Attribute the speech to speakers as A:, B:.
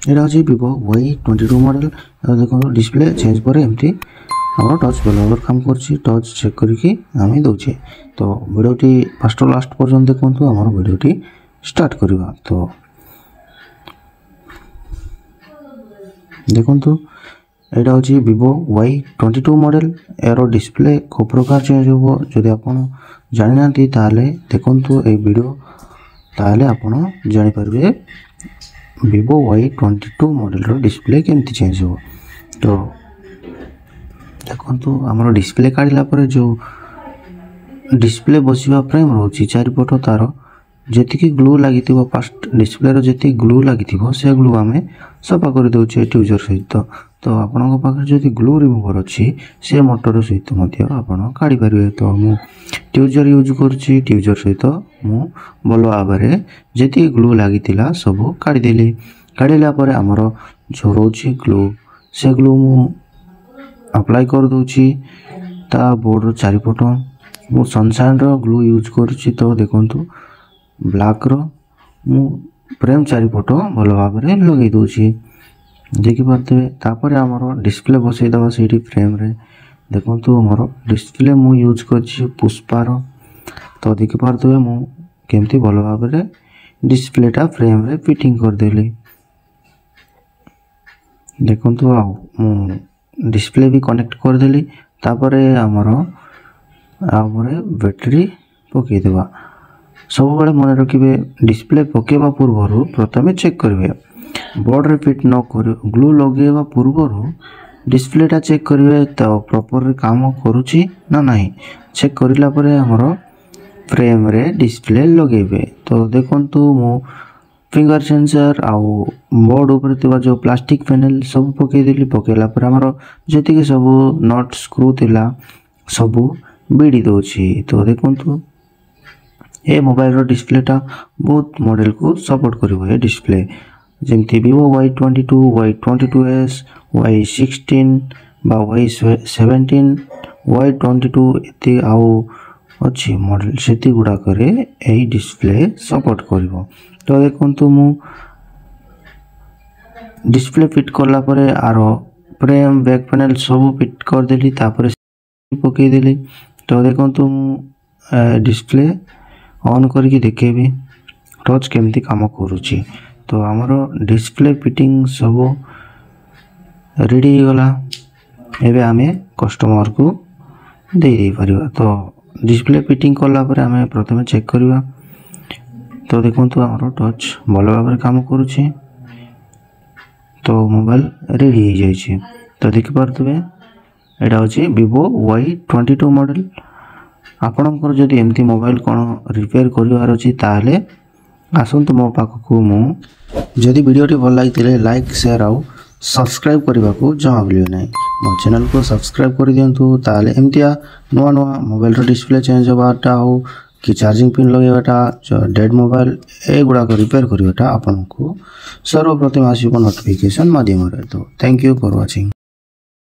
A: यहाँ हूँ Vivo Y22 model. देखो डिस्प्ले चेंज पर एमती आम टच बेल काम कर टच चेक करके आम दौचे। तो वीडियोटी फास्ट लास्ट पर्यंत देखु आम वीडियोटी स्टार्ट करवा। तो देखु यहाँ हूँ Vivo Y22 मॉडल। यार डिस्प्ले को प्रकार चेंज हो जदि आप जानी ना देखु ये वीडियो ताले आपन जानी पारे Vivo Y22 मॉडल डिस्प्ले केमती चेंज हो। तो देखो आम डिस्प्ले काढ़ला जो डिस्प्ले बसवा फ्रेम रोचे चारिपट तार जी ग्लू लगी फास्ट डिस्प्ले जी ग्लू लगी से ग्लू आम सफा कर दौचे ट्यूजर सहित। तो आपण पाखे जो ग्लू रिमूवर अच्छी से मोटर सहित आप काढ़ी पारे। तो मु ट्यूजर यूज करुँची ट्यूजर सहित मु भल भाव में जी ग्लू लगी सब काढ़ीदेली। काढ़ला आमर जो रोचे ग्लू से ग्लू मु अप्लाई कर दूची ता बोर्ड चारिपट। मु सनशाइन ग्लू यूज करुँची। तो देखु ब्लैक मु फ्रेम चारिपट भल भाव में लगे दूची देखिपे। तापर आमर डिस्प्ले बसईदे से फ्रेम रे देखु मोर डिस्प्ले मु यूज कर पुष्पार। तो देखिपे मु केमती भल भाव में डिस्प्लेटा फ्रेम रे फिटिंग करदेली। देखु मु डिस्प्ले भी कनेक्ट करदेली। तापर आमर बैटरी पकईदेवा। सब बड़े मन रखिए डिस्प्ले पकेवा पूर्व प्रथम चेक करेंगे बोर्ड रे फिट न कर ग्लू लगेवा पूर्व डिस्प्लेटा चेक करेंगे। तो प्रॉपर काम करुँची ना नहीं चेक करला परे हमर फ्रेम रे डिस्प्ले लगेबे। तो देखु मु फिंगर सेंसर आउ बोर्ड ऊपर जो प्लास्टिक पैनल सब पकईदेली। पकईला आमर जी सब नट स्क्रू थिला सब बिड़ी दौची। तो देखु ए मोबाइल डिस्प्लेटा बहुत मॉडल को सपोर्ट करिवो। ए डिस्प्ले जमती Vivo Y22 Y22s Y16 बा Y17 Y22 इति आउ अच्छी मॉडल से गुड़ा करे यही डिस्प्ले सपोर्ट करिवो। तो देखु मु डिस्प्ले फिट करला परे आर फ्रेम बैक पैनल सब फिट कर देली। तापर पकई देली। तो देखु मु डिस्प्ले ऑन करके देखेबी टच केमती काम करुँची। तो आमर डिस्प्ले फिटिंग सब रेडी गला। एबे आमे कस्टमर को दे पारिबा। तो डिस्प्ले फिटिंग कला परे आमे प्रथम चेक करवा। तो देखु आमर टच भल भाव में काम करुँची। तो मोबाइल रेडी हो जाइए। तो देखिपे यहाँ हूँ Vivo Y22 मॉडल। आपणकर जदि एमती मोबाइल कौन रिपेयर करार अच्छी ताले आसतु मो पाखक। मु जदि वीडियोटी भल लगी लाइक शेयर आउ सब्सक्राइब करने को जमा भूलिए ना। मो चैनल को सब्सक्राइब कर दिंतु ताले एमतिया नुआ नुआ मोबाइल डिस्प्ले चेंज होगाटा हो कि चार्जिंग पिन लगेबाटा जो डेड मोबाइल ए गुड़ाक रिपेयर करवाटा आपन को सर्वप्रथम आसो नोटिफिकेशन माध्यम। तो थैंक यू फॉर वाचिंग।